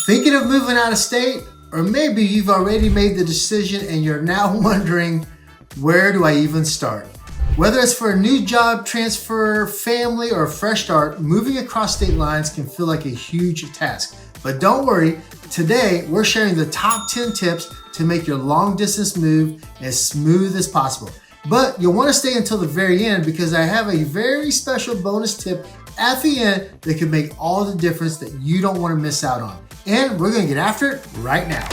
Thinking of moving out of state? Or maybe you've already made the decision and you're now wondering, where do I even start? Whether it's for a new job transfer, family, or a fresh start, moving across state lines can feel like a huge task. But don't worry, today we're sharing the top 10 tips to make your long distance move as smooth as possible. But you'll want to stay until the very end because I have a very special bonus tip at the end that can make all the difference that you don't want to miss out on. And we're going to get after it right now.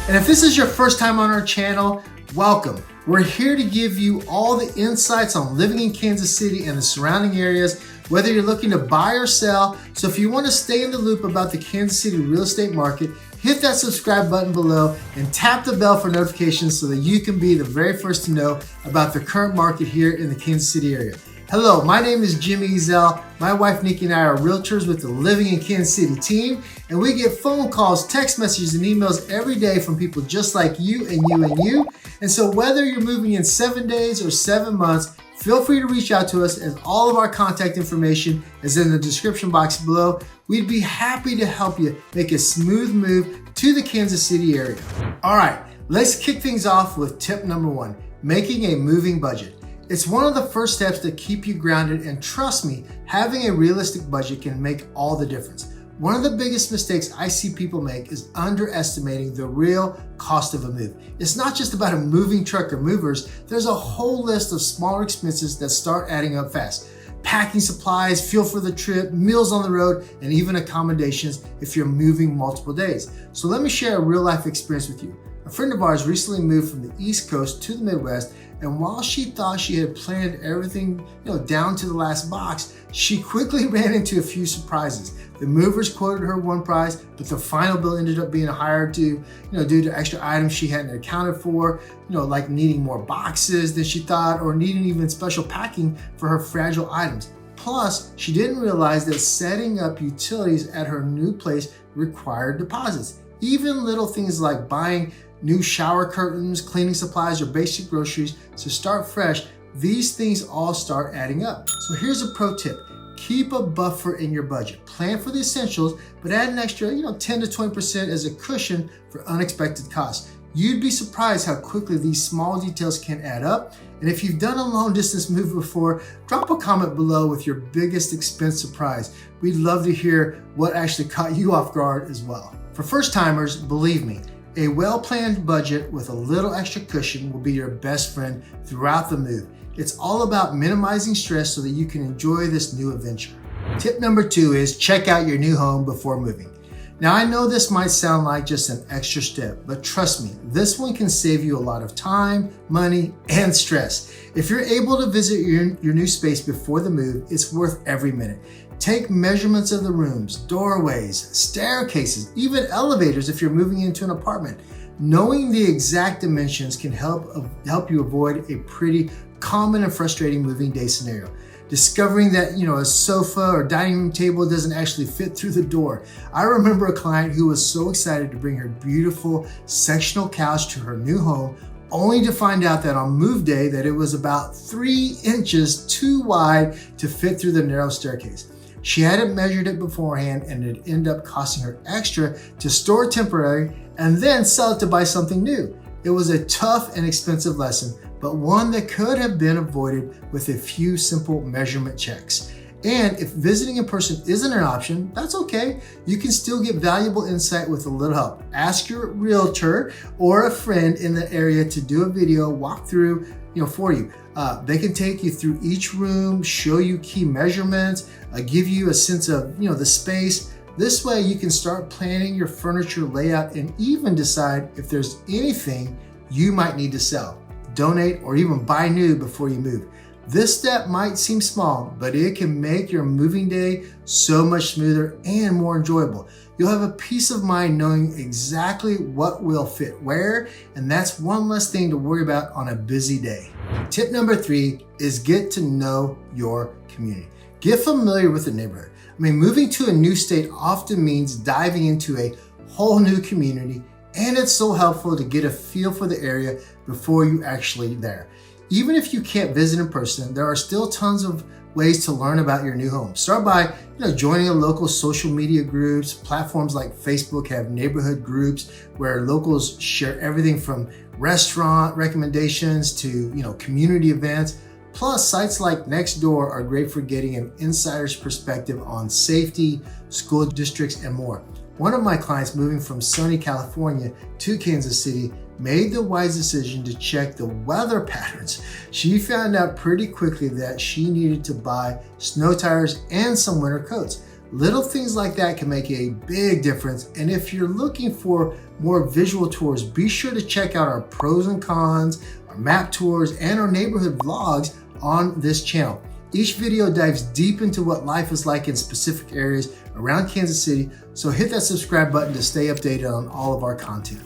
And if this is your first time on our channel, welcome. We're here to give you all the insights on living in Kansas City and the surrounding areas, whether you're looking to buy or sell. So if you want to stay in the loop about the Kansas City real estate market, hit that subscribe button below and tap the bell for notifications so that you can be the very first to know about the current market here in the Kansas City area. Hello, my name is Jimmy Ezel. My wife Nikki and I are realtors with the Living in Kansas City team, and we get phone calls, text messages, and emails every day from people just like you and you and you. And so whether you're moving in 7 days or 7 months, feel free to reach out to us, as all of our contact information is in the description box below. We'd be happy to help you make a smooth move to the Kansas City area. All right, let's kick things off with tip number 1, making a moving budget. It's one of the first steps to keep you grounded, and trust me, having a realistic budget can make all the difference. One of the biggest mistakes I see people make is underestimating the real cost of a move. It's not just about a moving truck or movers. There's a whole list of smaller expenses that start adding up fast. Packing supplies, fuel for the trip, meals on the road, and even accommodations if you're moving multiple days. So let me share a real life experience with you. A friend of ours recently moved from the East Coast to the Midwest, and while she thought she had planned everything, down to the last box, she quickly ran into a few surprises. The movers quoted her one price, but the final bill ended up being higher due to extra items she hadn't accounted for, like needing more boxes than she thought, or needing even special packing for her fragile items. Plus, she didn't realize that setting up utilities at her new place required deposits. Even little things like buying new shower curtains, cleaning supplies, or basic groceries to start fresh, these things all start adding up. So here's a pro tip. Keep a buffer in your budget. Plan for the essentials, but add an extra 10 to 20% as a cushion for unexpected costs. You'd be surprised how quickly these small details can add up. And if you've done a long distance move before, drop a comment below with your biggest expense surprise. We'd love to hear what actually caught you off guard as well. For first timers, believe me, a well-planned budget with a little extra cushion will be your best friend throughout the move. It's all about minimizing stress so that you can enjoy this new adventure. Tip number 2 is check out your new home before moving. Now, I know this might sound like just an extra step, but trust me, this one can save you a lot of time, money, and stress. If you're able to visit your new space before the move, it's worth every minute. Take measurements of the rooms, doorways, staircases, even elevators if you're moving into an apartment. Knowing the exact dimensions can help you avoid a pretty common and frustrating moving day scenario. Discovering that a sofa or dining room table doesn't actually fit through the door. I remember a client who was so excited to bring her beautiful sectional couch to her new home, only to find out that on move day that it was about 3 inches too wide to fit through the narrow staircase. She hadn't measured it beforehand, and it ended up costing her extra to store temporary and then sell it to buy something new. It was a tough and expensive lesson, but one that could have been avoided with a few simple measurement checks. And if visiting in person isn't an option, that's okay. You can still get valuable insight with a little help. Ask your realtor or a friend in the area to do a video walkthrough for you. They can take you through each room, show you key measurements, give you a sense of the space. This way you can start planning your furniture layout and even decide if there's anything you might need to sell, donate, or even buy new before you move. This step might seem small, but it can make your moving day so much smoother and more enjoyable. You'll have a peace of mind knowing exactly what will fit where, and that's one less thing to worry about on a busy day. Tip number 3 is get to know your community. Get familiar with the neighborhood. Moving to a new state often means diving into a whole new community and it's so helpful to get a feel for the area before you actually there. Even if you can't visit in person, there are still tons of ways to learn about your new home. Start by joining a local social media groups. Platforms like Facebook have neighborhood groups where locals share everything from restaurant recommendations to community events. Plus, sites like Nextdoor are great for getting an insider's perspective on safety, school districts, and more. One of my clients moving from sunny California to Kansas City made the wise decision to check the weather patterns. She found out pretty quickly that she needed to buy snow tires and some winter coats. Little things like that can make a big difference. And if you're looking for more visual tours, be sure to check out our pros and cons, our map tours, and our neighborhood vlogs on this channel. Each video dives deep into what life is like in specific areas around Kansas City, so hit that subscribe button to stay updated on all of our content.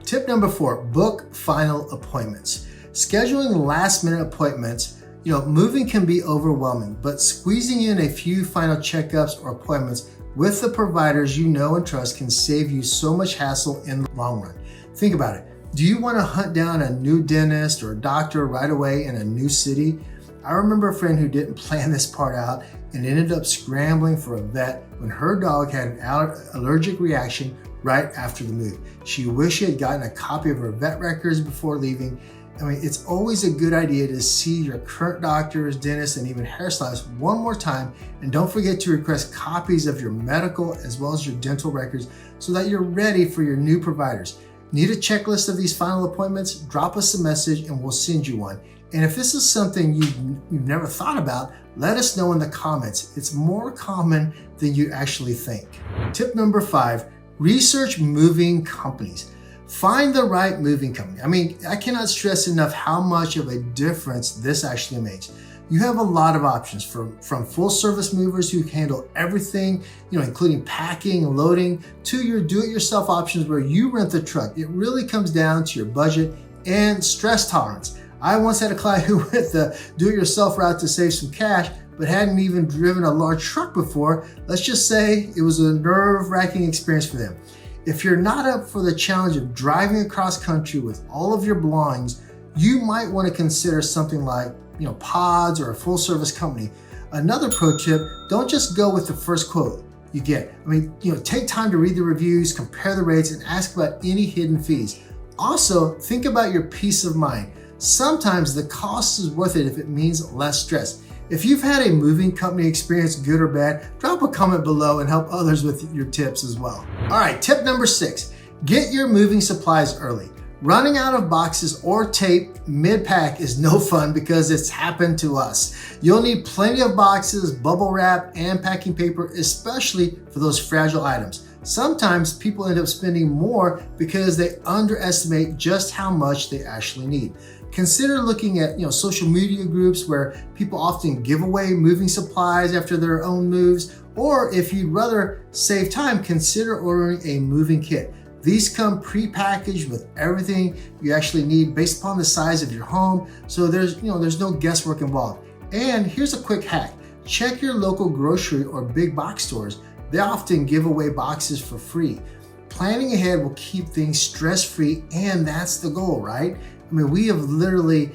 Tip number 4, book final appointments. Scheduling last-minute appointments, moving can be overwhelming, but squeezing in a few final checkups or appointments with the providers you know and trust can save you so much hassle in the long run. Think about it. Do you want to hunt down a new dentist or doctor right away in a new city? I remember a friend who didn't plan this part out and ended up scrambling for a vet when her dog had an allergic reaction right after the move. She wished she had gotten a copy of her vet records before leaving. It's always a good idea to see your current doctors, dentists, and even hairstylists one more time. And don't forget to request copies of your medical as well as your dental records so that you're ready for your new providers. Need a checklist of these final appointments? Drop us a message and we'll send you one. And if this is something you've never thought about, let us know in the comments. It's more common than you actually think. Tip number 5, research moving companies. Find the right moving company. I cannot stress enough how much of a difference this actually makes. You have a lot of options from full service movers who handle everything, including packing and loading, to your do-it-yourself options where you rent the truck. It really comes down to your budget and stress tolerance. I once had a client who went the do-it-yourself route to save some cash, but hadn't even driven a large truck before. Let's just say it was a nerve-wracking experience for them. If you're not up for the challenge of driving across country with all of your belongings, you might want to consider something like pods or a full-service company. Another pro tip, don't just go with the first quote you get. Take time to read the reviews, compare the rates, and ask about any hidden fees. Also, think about your peace of mind. Sometimes the cost is worth it if it means less stress. If you've had a moving company experience, good or bad, drop a comment below and help others with your tips as well. All right, tip number 6, get your moving supplies early. Running out of boxes or tape mid-pack is no fun because it's happened to us. You'll need plenty of boxes, bubble wrap, and packing paper, especially for those fragile items. Sometimes people end up spending more because they underestimate just how much they actually need. Consider looking at social media groups where people often give away moving supplies after their own moves, or if you'd rather save time, consider ordering a moving kit. These come pre-packaged with everything you actually need based upon the size of your home, so there's no guesswork involved. And here's a quick hack. Check your local grocery or big box stores. They often give away boxes for free. Planning ahead will keep things stress-free, and that's the goal, right? We have literally,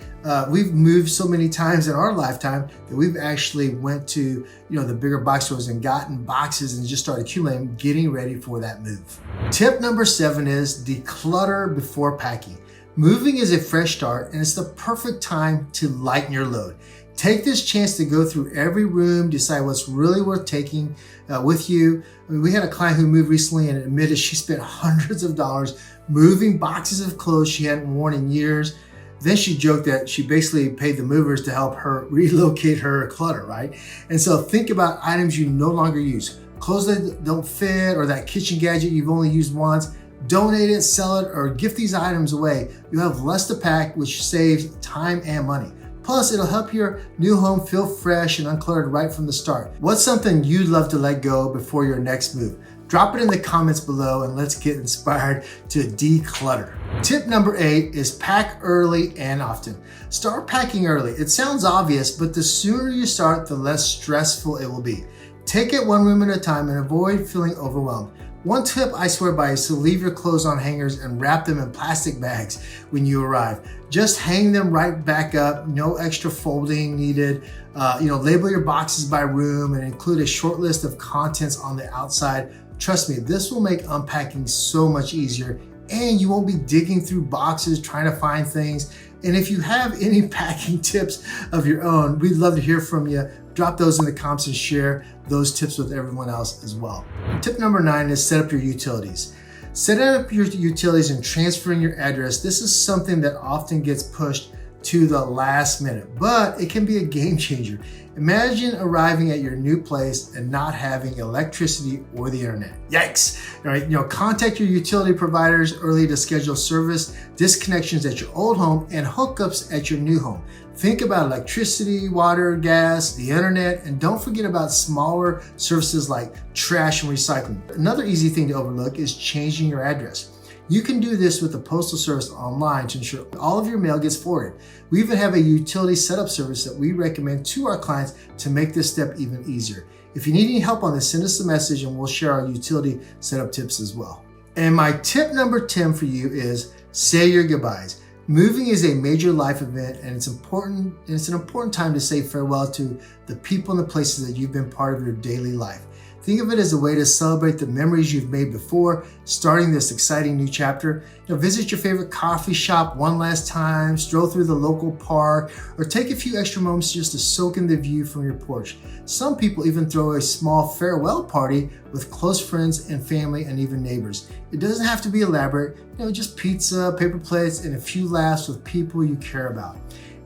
we've moved so many times in our lifetime that we've actually went to, the bigger box stores and gotten boxes and just started accumulating, getting ready for that move. Tip number 7 is declutter before packing. Moving is a fresh start and it's the perfect time to lighten your load. Take this chance to go through every room, decide what's really worth taking with you. We had a client who moved recently and admitted she spent hundreds of dollars moving boxes of clothes she hadn't worn in years. Then she joked that she basically paid the movers to help her relocate her clutter, right? And so think about items you no longer use. Clothes that don't fit or that kitchen gadget you've only used once. Donate it, sell it, or gift these items away. You'll have less to pack, which saves time and money. Plus, it'll help your new home feel fresh and uncluttered right from the start. What's something you'd love to let go before your next move? Drop it in the comments below and let's get inspired to declutter. Tip number 8 is pack early and often. Start packing early. It sounds obvious, but the sooner you start, the less stressful it will be. Take it one room at a time and avoid feeling overwhelmed. One tip I swear by is to leave your clothes on hangers and wrap them in plastic bags when you arrive. Just hang them right back up, no extra folding needed. Label your boxes by room and include a short list of contents on the outside. Trust me, this will make unpacking so much easier, and you won't be digging through boxes trying to find things. And if you have any packing tips of your own, we'd love to hear from you. Drop those in the comments and share those tips with everyone else as well. Tip number 9 is set up your utilities. Setting up your utilities and transferring your address. This is something that often gets pushed to the last minute, but it can be a game changer. Imagine arriving at your new place and not having electricity or the internet. Yikes! All right, contact your utility providers early to schedule service disconnections at your old home and hookups at your new home. Think about electricity, water, gas, the internet, and don't forget about smaller services like trash and recycling. Another easy thing to overlook is changing your address. You can do this with the Postal Service online to ensure all of your mail gets forwarded. We even have a utility setup service that we recommend to our clients to make this step even easier. If you need any help on this, send us a message and we'll share our utility setup tips as well. And my tip number 10 for you is say your goodbyes. Moving is a major life event, and it's an important time to say farewell to the people and the places that you've been part of your daily life. Think of it as a way to celebrate the memories you've made before starting this exciting new chapter. Visit your favorite coffee shop one last time, stroll through the local park, or take a few extra moments just to soak in the view from your porch. Some people even throw a small farewell party with close friends and family and even neighbors. It doesn't have to be elaborate, just pizza, paper plates, and a few laughs with people you care about.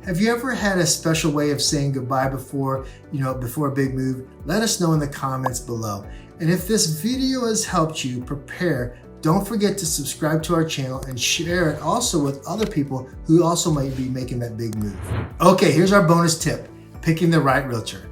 Have you ever had a special way of saying goodbye before a big move? Let us know in the comments below. And if this video has helped you prepare, don't forget to subscribe to our channel and share it also with other people who also might be making that big move. Okay, here's our bonus tip, picking the right realtor.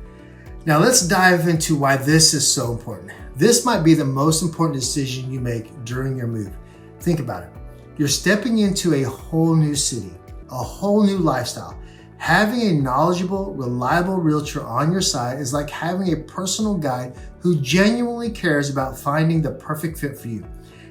Now let's dive into why this is so important. This might be the most important decision you make during your move. Think about it. You're stepping into a whole new city, a whole new lifestyle. Having a knowledgeable, reliable realtor on your side is like having a personal guide who genuinely cares about finding the perfect fit for you.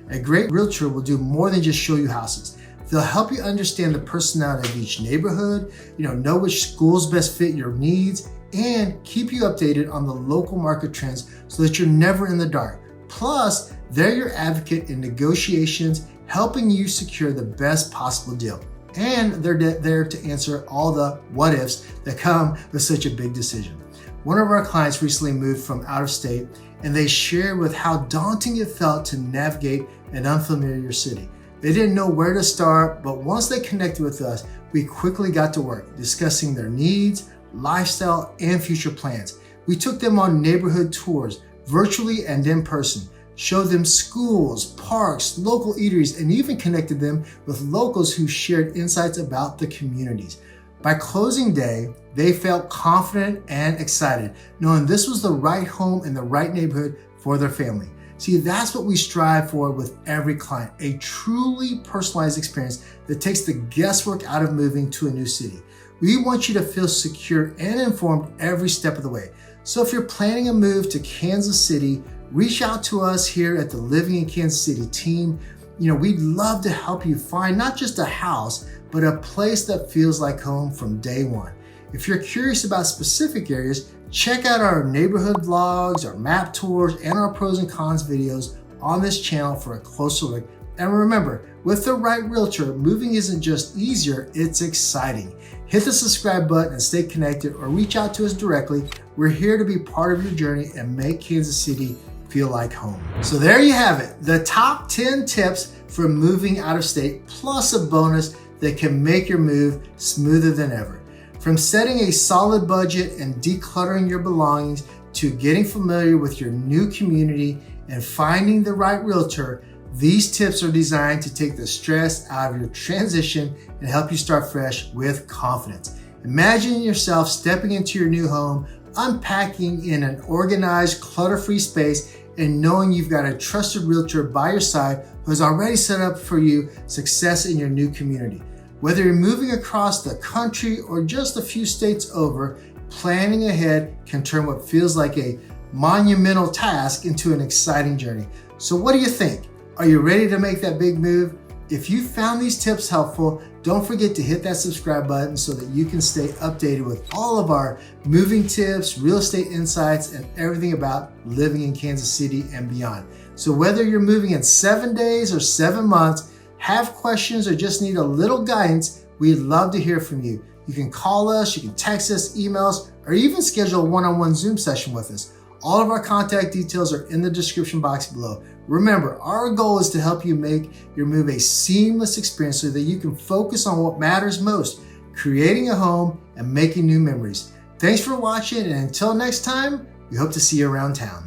A great realtor will do more than just show you houses. They'll help you understand the personality of each neighborhood, know which schools best fit your needs, and keep you updated on the local market trends so that you're never in the dark. Plus, they're your advocate in negotiations, helping you secure the best possible deal. And they're there to answer all the what ifs that come with such a big decision. One of our clients recently moved from out of state, and they shared with how daunting it felt to navigate an unfamiliar city. They didn't know where to start, but once they connected with us, we quickly got to work discussing their needs, lifestyle, and future plans. We took them on neighborhood tours, virtually and in person, showed them schools, parks, local eateries, and even connected them with locals who shared insights about the communities. By closing day, they felt confident and excited, knowing this was the right home in the right neighborhood for their family. See, that's what we strive for with every client, a truly personalized experience that takes the guesswork out of moving to a new city. We want you to feel secure and informed every step of the way. So if you're planning a move to Kansas City, reach out to us here at the Living in Kansas City team. We'd love to help you find not just a house, but a place that feels like home from day one. If you're curious about specific areas, check out our neighborhood vlogs, our map tours, and our pros and cons videos on this channel for a closer look. And remember, with the right realtor, moving isn't just easier, it's exciting. Hit the subscribe button and stay connected, or reach out to us directly. We're here to be part of your journey and make Kansas City feel like home. So there you have it, the top 10 tips for moving out of state, plus a bonus that can make your move smoother than ever. From setting a solid budget and decluttering your belongings to getting familiar with your new community and finding the right realtor, these tips are designed to take the stress out of your transition and help you start fresh with confidence. Imagine yourself stepping into your new home, unpacking in an organized, clutter-free space, and knowing you've got a trusted realtor by your side who has already set up for you success in your new community. Whether you're moving across the country or just a few states over, planning ahead can turn what feels like a monumental task into an exciting journey. So what do you think? Are you ready to make that big move? If you found these tips helpful, don't forget to hit that subscribe button so that you can stay updated with all of our moving tips, real estate insights, and everything about living in Kansas City and beyond. So whether you're moving in 7 days or 7 months, have questions or just need a little guidance, we'd love to hear from you. You can call us, you can text us, email us, or even schedule a one-on-one Zoom session with us. All of our contact details are in the description box below. Remember, our goal is to help you make your move a seamless experience so that you can focus on what matters most, creating a home and making new memories. Thanks for watching, and until next time, we hope to see you around town.